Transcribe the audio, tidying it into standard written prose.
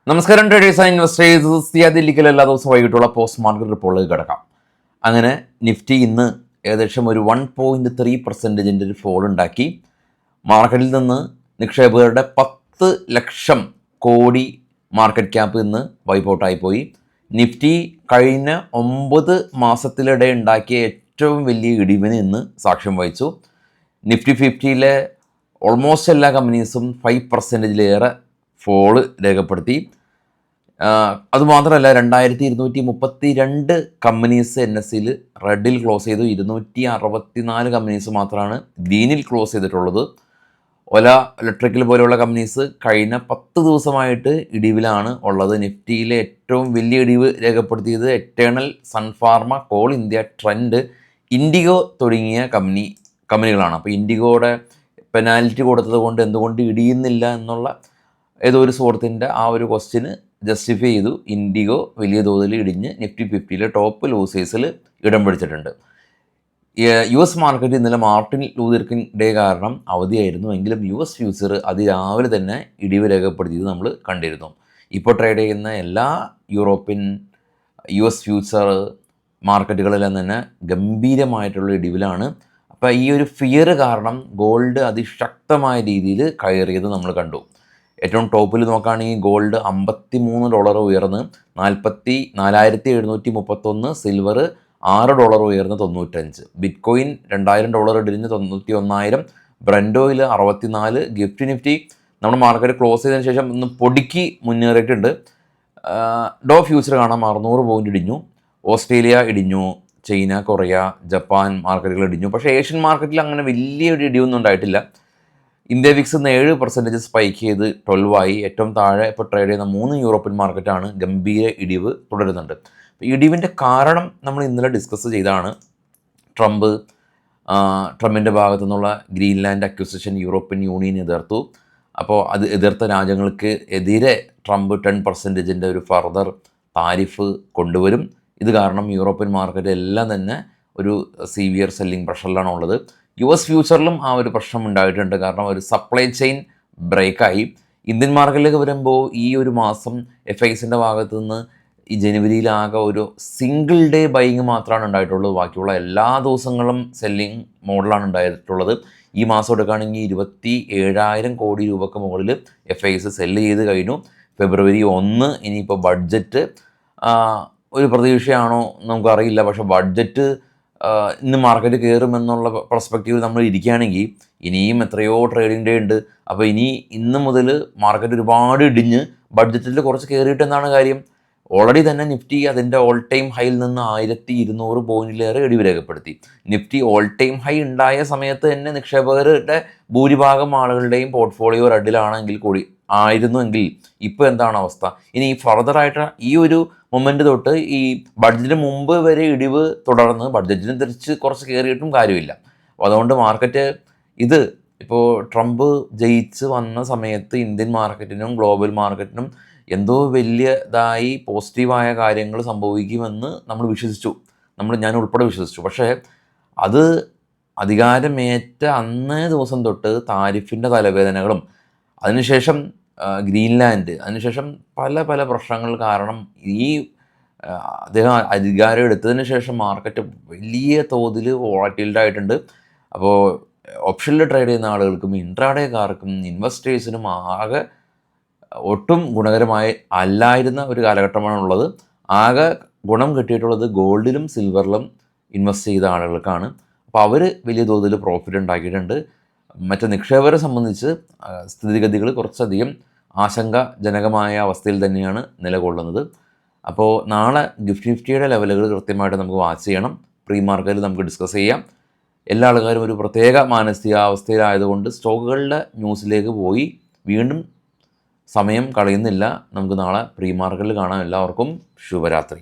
നമസ്കാരം traders and investors. ദില്ലിക്കൽ എല്ലാ ദിവസവും വൈകിട്ടുള്ള പോസ്റ്റ് മാർക്കറ്റ് റിപ്പോർട്ടിലേക്ക് കിടക്കാം. അങ്ങനെ നിഫ്റ്റി ഇന്ന് ഏകദേശം ഒരു 1.3% ഒരു ഫോൾ ഉണ്ടാക്കി. മാർക്കറ്റിൽ നിന്ന് നിക്ഷേപകരുടെ 10 ലക്ഷം കോടി മാർക്കറ്റ് ക്യാപ്പ് ഇന്ന് വൈപ്പൗട്ടായിപ്പോയി. നിഫ്റ്റി കഴിഞ്ഞ 9 മാസത്തിനിടെ ഉണ്ടാക്കിയ ഏറ്റവും വലിയ ഇടിവിന് ഇന്ന് സാക്ഷ്യം വഹിച്ചു. നിഫ്റ്റി 50-യിലെ ഓൾമോസ്റ്റ് എല്ലാ കമ്പനീസും 5%-ലേറെ ഫോള് രേഖപ്പെടുത്തി. അതുമാത്രമല്ല 2232 കമ്പനീസ് NSEയിൽ റെഡിൽ ക്ലോസ് ചെയ്തു. 264 കമ്പനീസ് മാത്രമാണ് ഗ്രീനിൽ ക്ലോസ് ചെയ്തിട്ടുള്ളത്. ഒല ഇലക്ട്രിക്കൽ പോലെയുള്ള കമ്പനീസ് കഴിഞ്ഞ 10 ദിവസമായിട്ട് ഇടിവിലാണ് ഉള്ളത്. നിഫ്റ്റിയിലെ ഏറ്റവും വലിയ ഇടിവ് രേഖപ്പെടുത്തിയത് eternal, Sun Pharma, call India, trend, IndiGo തുടങ്ങിയ കമ്പനികളാണ്. അപ്പോൾ ഇൻഡിഗോയുടെ പെനാൽറ്റി കൊടുത്തത് കൊണ്ട് എന്തുകൊണ്ട് ഇടിയുന്നില്ല എന്നുള്ള ഏതോ ഒരു സുഹൃത്തിൻ്റെ ആ ഒരു ക്വസ്റ്റ്യന് ജസ്റ്റിഫൈ ചെയ്തു. ഇൻഡിഗോ വലിയ തോതിൽ ഇടിഞ്ഞ് നിഫ്റ്റി 50-യിലെ ടോപ്പ് ലൂസേഴ്സിൽ ഇടം പിടിച്ചിട്ടുണ്ട്. US മാർക്കറ്റ് ഇന്നലെ മാർട്ടിൻ ലൂതർ കിങ് ഡേ കാരണം അവധിയായിരുന്നു. എങ്കിലും US ഫ്യൂച്ചർ അതിരാവിലെ തന്നെ ഇടിവ് രേഖപ്പെടുത്തിയത് നമ്മൾ കണ്ടിരുന്നു. ഇപ്പോൾ ട്രേഡ് ചെയ്യുന്ന എല്ലാ യൂറോപ്യൻ US ഫ്യൂച്ചർ മാർക്കറ്റുകളിലെല്ലാം തന്നെ ഗംഭീരമായിട്ടുള്ള ഇടിവിലാണ്. അപ്പോൾ ഈ ഒരു ഫിയർ കാരണം ഗോൾഡ് അതിശക്തമായ രീതിയിൽ കയറിയത് നമ്മൾ കണ്ടു. ഏറ്റവും ടോപ്പിൽ നോക്കുകയാണെങ്കിൽ ഗോൾഡ് $53 ഉയർന്ന് 44,731, സിൽവർ $6 ഉയർന്ന് 95, ബിറ്റ്കോയിൻ $2000 ഇടിഞ്ഞ് 91,000, ബ്രന്റ് ഓയിൽ 64, ഗിഫ്റ്റ് നിഫ്റ്റി നമ്മുടെ മാർക്കറ്റ് ക്ലോസ് ചെയ്തതിന് ശേഷം ഒന്ന് പൊടിക്ക് മുന്നേറിയിട്ടുണ്ട്. ഡോ ഫ്യൂച്ചർ കാണാം 600 പോയിന്റ് ഇടിഞ്ഞു. ഓസ്ട്രേലിയ ഇടിഞ്ഞു, ചൈന, കൊറിയ, ജപ്പാൻ മാർക്കറ്റുകൾ ഇടിഞ്ഞു. പക്ഷേ ഏഷ്യൻ മാർക്കറ്റിൽ അങ്ങനെ വലിയൊരു ഇടിവൊന്നും ഉണ്ടായിട്ടില്ല. ഇന്ത്യ വിക്സ് 7% സ്പൈക്ക് ചെയ്ത് 12 ഏറ്റവും താഴെ ഇപ്പോൾ ട്രേഡ് ചെയ്യുന്ന 3 യൂറോപ്യൻ മാർക്കറ്റാണ് ഗംഭീര ഇടിവ് തുടരുന്നുണ്ട്. ഇടിവിൻ്റെ കാരണം നമ്മൾ ഇന്നലെ ഡിസ്കസ് ചെയ്താണ്. ട്രംപിൻ്റെ ഭാഗത്തു നിന്നുള്ള ഗ്രീൻലാൻഡ് അക്വിസിഷൻ യൂറോപ്യൻ യൂണിയൻ എതിർത്തു. അപ്പോൾ അത് എതിർത്ത രാജ്യങ്ങൾക്ക് എതിരെ ട്രംപ് 10% ഒരു ഫർദർ താരിഫ് കൊണ്ടുവരും. ഇത് കാരണം യൂറോപ്യൻ മാർക്കറ്റ് എല്ലാം തന്നെ ഒരു സീവിയർ സെല്ലിംഗ് പ്രഷറിലാണ് ഉള്ളത്. US ഫ്യൂച്ചറിലും ആ ഒരു പ്രശ്നം ഉണ്ടായിട്ടുണ്ട്. കാരണം ഒരു സപ്ലൈ ചെയിൻ ബ്രേക്കായി. ഇന്ത്യൻ മാർക്കറ്റിലേക്ക് വരുമ്പോൾ ഈ ഒരു മാസം FISൻ്റെ ഭാഗത്തു നിന്ന് ഈ ജനുവരിയിലാകെ ഒരു സിംഗിൾ ഡേ ബൈയിങ് മാത്രമാണ് ഉണ്ടായിട്ടുള്ളത്. ബാക്കിയുള്ള എല്ലാ ദിവസങ്ങളും സെല്ലിംഗ് മോഡലാണ് ഉണ്ടായിട്ടുള്ളത്. ഈ മാസം എടുക്കുകയാണെങ്കിൽ 27,000 കോടി രൂപയ്ക്ക് മുകളിൽ FIS സെല്ല് ചെയ്ത് കഴിഞ്ഞു. ഫെബ്രുവരി 1 ഇനിയിപ്പോൾ ബഡ്ജറ്റ് ഒരു പ്രതീക്ഷയാണോ നമുക്കറിയില്ല. പക്ഷേ ബഡ്ജറ്റ് ഇന്ന് മാർക്കറ്റ് കയറുമെന്നുള്ള പെർസ്പെക്റ്റീവ് നമ്മൾ ഇരിക്കുകയാണെങ്കിൽ ഇനിയും എത്രയോ ട്രേഡിംഗ് ഡേ ഉണ്ട്. അപ്പോൾ ഇന്ന് മുതൽ മാർക്കറ്റ് ഒരുപാട് ഇടിഞ്ഞ് ബഡ്ജറ്റിൽ കുറച്ച് കയറിയിട്ട് എന്താണ് കാര്യം? ഓൾറെഡി തന്നെ നിഫ്റ്റി അതിൻ്റെ ഓൾ ടൈം ഹൈയിൽ നിന്ന് 1200 പോയിന്റിലേറെ ഇടിവ് രേഖപ്പെടുത്തി. നിഫ്റ്റി ഓൾ ടൈം ഹൈ ഉണ്ടായ സമയത്ത് തന്നെ നിക്ഷേപകരുടെ ഭൂരിഭാഗം ആളുകളുടെയും പോർട്ട്ഫോളിയോ റെഡിലാണെങ്കിൽ കൂടി ആയിരുന്നുവെങ്കിൽ ഇപ്പോൾ എന്താണ് അവസ്ഥ? ഇനി ഫർദറായിട്ട് ഈ ഒരു മൊമെൻറ്റ് തൊട്ട് ഈ ബഡ്ജറ്റിന് മുമ്പ് വരെ ഇടിവ് തുടർന്ന് ബഡ്ജറ്റിന് തിരിച്ച് കുറച്ച് കയറിയിട്ടും കാര്യമില്ല. അപ്പോൾ അതുകൊണ്ട് മാർക്കറ്റ് ഇപ്പോൾ ട്രംപ് ജയിച്ച് വന്ന സമയത്ത് ഇന്ത്യൻ മാർക്കറ്റിനും ഗ്ലോബൽ മാർക്കറ്റിനും എന്തോ വലിയതായി പോസിറ്റീവായ കാര്യങ്ങൾ സംഭവിക്കുമെന്ന് നമ്മൾ വിശ്വസിച്ചു. ഞാൻ ഉൾപ്പെടെ വിശ്വസിച്ചു. പക്ഷേ അത് അധികാരമേറ്റ അന്നേ ദിവസം തൊട്ട് താരിഫിൻ്റെ തലവേദനകളും അതിനുശേഷം ഗ്രീൻലാൻഡ്, അതിനുശേഷം പല പല പ്രശ്നങ്ങൾ കാരണം അദ്ദേഹം അധികാരം എടുത്തതിന് ശേഷം മാർക്കറ്റ് വലിയ തോതിൽ വോളറ്റൈൽഡ് ആയിട്ടുണ്ട്. അപ്പോൾ ഓപ്ഷനിൽ ട്രേഡ് ചെയ്യുന്ന ആളുകൾക്കും ഇൻട്രാഡേക്കാർക്കും ഇൻവെസ്റ്റേഴ്സിനും ആകെ ഒട്ടും ഗുണകരമായി അല്ലായിരുന്ന ഒരു കാലഘട്ടമാണുള്ളത്. ആകെ ഗുണം കിട്ടിയിട്ടുള്ളത് ഗോൾഡിലും സിൽവറിലും ഇൻവെസ്റ്റ് ചെയ്ത ആളുകൾക്കാണ്. അപ്പോൾ അവർ വലിയ തോതിൽ പ്രോഫിറ്റ് ഉണ്ടാക്കിയിട്ടുണ്ട്. മറ്റ് നിക്ഷേപകരെ സംബന്ധിച്ച് സ്ഥിതിഗതികൾ കുറച്ചധികം ആശങ്കാജനകമായ അവസ്ഥയിൽ തന്നെയാണ് നിലകൊള്ളുന്നത്. അപ്പോൾ നാളെ ഗിഫ്റ്റ് നിഫ്റ്റിയുടെ ലെവലുകൾ കൃത്യമായിട്ട് നമുക്ക് വാച്ച് ചെയ്യണം. പ്രീ മാർക്കറ്റിൽ നമുക്ക് ഡിസ്കസ് ചെയ്യാം. എല്ലാ ആൾക്കാരും ഒരു പ്രത്യേക മാനസികാവസ്ഥയിലായതുകൊണ്ട് സ്റ്റോക്കുകളുടെ ന്യൂസിലേക്ക് പോയി വീണ്ടും സമയം കളയുന്നില്ല. നമുക്ക് നാളെ പ്രീ മാർക്കറ്റിൽ കാണാം. എല്ലാവർക്കും ശുഭരാത്രി.